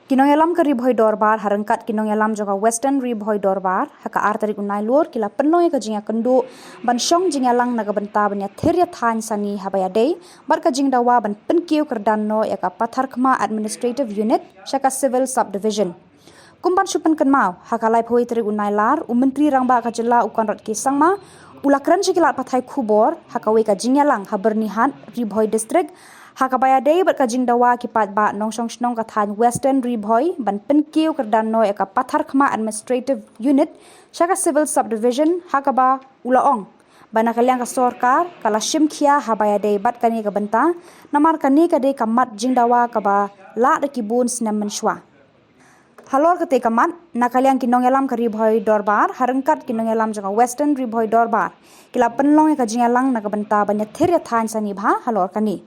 Kinongelam ke ribhoi dorbar harengkat kinongelam joka western ribhoi dorbar haka artarik unai lur kila penoi ka jinga kendu ban syong jinga lang naga benta banya theria than sani habaya day bar ka jing dawa ban penkiu kerdanno ya ka pathar khma administrative unit shaka civil subdivision kumban supan kenmau haka lai phoi tarik unai lar menteri rangba ka jela ukon rat ki sangma ulakran sikilat pathai khubor haka we ka jinga lang habernihan ribhoi district Hakabaya day berkajing dawa kipat ba nongsong snong kathan western ribhoi ban penkiu kerdanno eka pathar khma administrative unit shaka civil subdivision hakaba ulaong bana kalyang ka sorkar kala shimkhia habaya day bat kani ka benta namar kani ka day kamat jing dawa kaba la de kibun snam menshwa halor kate kamat nakalyang kinongelam ka ribhoi dorbar harengkat kinongelam jaka western ribhoi dorbar kila penlong ka jingalang na ka benta banya theria than sani bha halor kani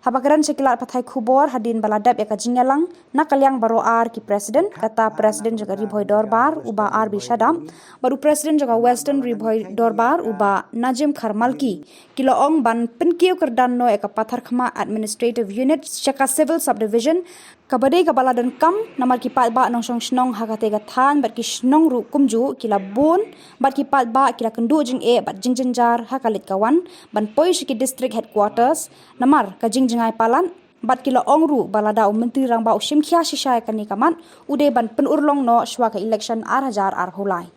Habakaran sekilat pathai khubor hadin baladap ya kajingalang nakalyang baro ar ki presiden kata presiden jaga ribhoi dorbar uba ar bishadam baru presiden jaga western ribhoi dorbar uba Najim Kharmalki kiloong ban penkiu kerdanno eka pathar khma administrative unit shaka civil subdivision kabadai kabaladan kam namar kipat ba nongsong snong hakate gathan bat ki snong ru kumju kila bun bat kipat ba kila kendu jing bat jingjenjar hakalit kawan ban poi shiki district headquarters namar kajing jingai palan bat kila ongru balada menteri rangba usimkhia shisha kani kaman ude ban penurlong no swaka election arhajar arhulai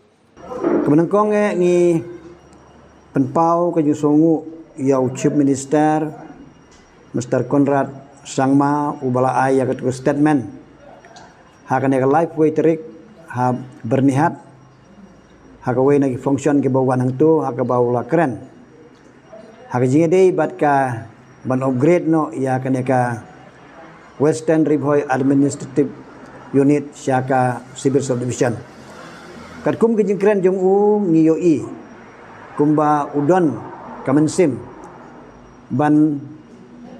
kemenangkong ni penpau ke jusongu yau chief minister Mr. Conrad Sangma ubala ayah ketua statement hakan yang live way terik ha bernihat hakaway nagi function ke bawan hang tu hakabau keren hakajinga day bat ka ban upgrade no ya kan ka western ribhoi administrative unit syaka civil subdivision katkum ke jingkren jong u ngiyoi kumba udon kamensim ban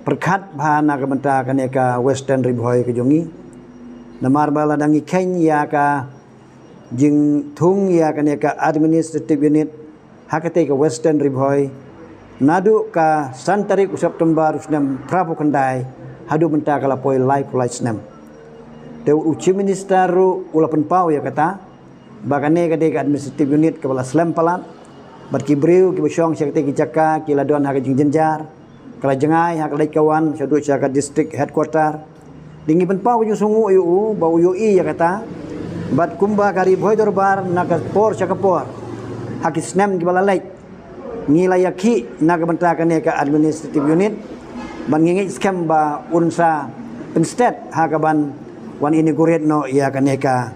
perkat bahana kebenta kaneka western ribhoi ke jongi namar bala dangi ken ya ka jing thung ya kaneka administrative unit hakate ke western ribhoi nadu ka santarik September usnam prapu kendai hadu benta kala poi live snam te uchi minister ulapan pau ya kata bakane kade ka administrative unit ke bala slam palat bat kibriu ki bsyong syakte ki jaka ki ladon ha jing jenjar kala jengai hak lai kawan syadu syaka district headquarter dingi penpau ju sungu yu bau UI ya kata bat kumba kari boy dorbar naga por syaka por hak snam ki bala lai ngilai yaki naga benta kane ka administrative unit ban ngingi scam ba unsa penstet hakaban wan ini kuret no ya kane ka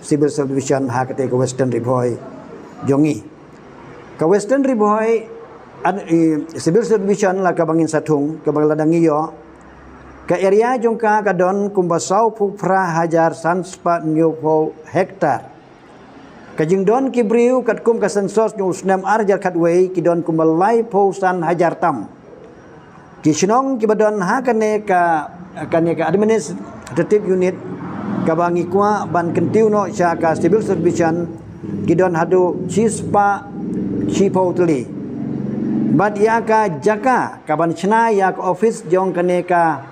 civil subdivision hakate ka western ribhoi jongi ka western ribhoi civil subdivision la ka bangin satung ka bangladang iyo ka area jongka ka don kumbasau pupra hajar sanspa nyupo hektar ka jingdon kibriu kat kum ka sensos nyu snam arjar katway ki don kumbalai posan hajar tam ki sinong ki badon ha kane ka administrative unit ka bangi kwa ban kentiu no sya ka civil subdivision ki don hadu chispa chipo tuli bat ya ka jaka kaban chna ya ka office jong kane ka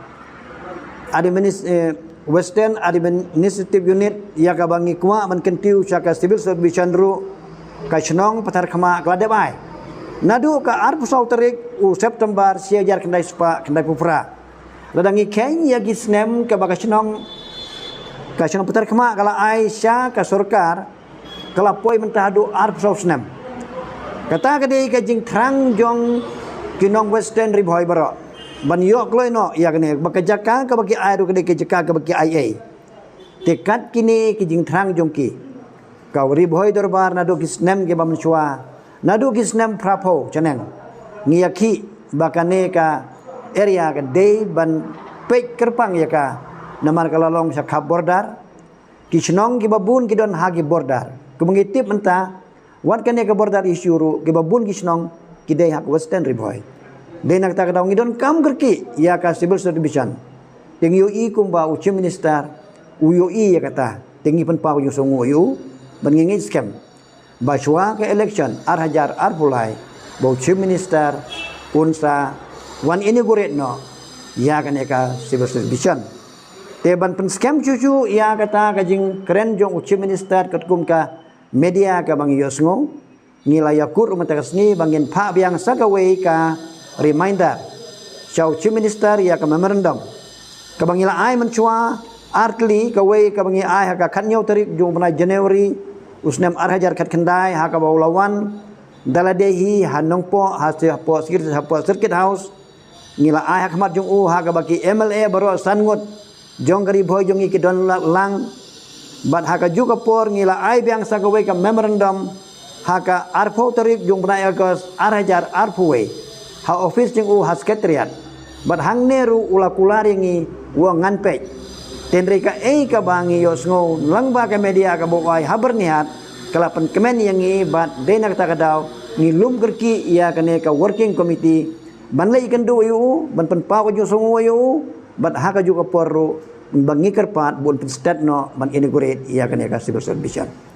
western administrative unit ya ka bangi kwa man kentiu saka civil subdivision ru ka chnong pathar khama klade bai nadu ka ar pusau tarik u September siajar kendai spa kendai pupra ladangi ken ya gisnem ka baka chnong pathar khama kala aisyah ka sorkar kala poi mentahadu ar pusau snem kata kadai ka jing thrang jong kinong western ribhoi baro ban yok loi no ya kene baka jaka ka baki ai ru kadai ke jaka ka baki ai tekat kini ki jing thrang jong ki ka ribhoi dorbar nadu kisnem ke bam chua nadu kisnem prapo chaneng ngiyaki bakane ka area ka dei ban pek kerpang ya ka namar kalalong sa khap bordar kisnong ki babun ki don hagi bordar kumengitip mentah wan kane ka bordar isyuru ke babun kisnong kidai hak western ribhoi de nak ta kadang idon kam gerki ya ka civil subdivision ting UI kumba uchi minister UI ya kata tingi penpau yu songu yu bengingi scam baswa ke election arhajar arpulai bau chief minister unsa wan ini guret no ya kane ka civil subdivision Teban pen scam cucu ia kata kajing keren jong Chief Minister ketkum ka media ka bang yosngo ngila yakur umatakas ni bangin pa biang sagaway ka reminder. Siya Chief Minister ia ka memorandum. Ka bangila ay mencua artli kaway ka bangi ay ka kanyaw tarik jong na January usnam arhajar kat kendai ha ka bawlawan daladehi hanong po po circuit house ngila ay hakmat jong ha ka baki MLA baro sangot jong gari boy jong ikidon lang bat haka juga por ngila ay biang sagaway ka memorandum haka arpo tarik jong benaya ka arhajar arpowe ha office jong ha secretariat bat hang neru ula kulari ngi uang nganpej tenrika ka bangi yosngo lang ba ka media ka bokai haber niat kalapan kemen yang ngi bat dena kata kadaw ngi lum kerki ia kane ka working committee banlay ikan do yu ban pen pa ko yosngo yu bat haka juga porro bangikar pat bon stat no ban inaugurate ia kane ka civil service.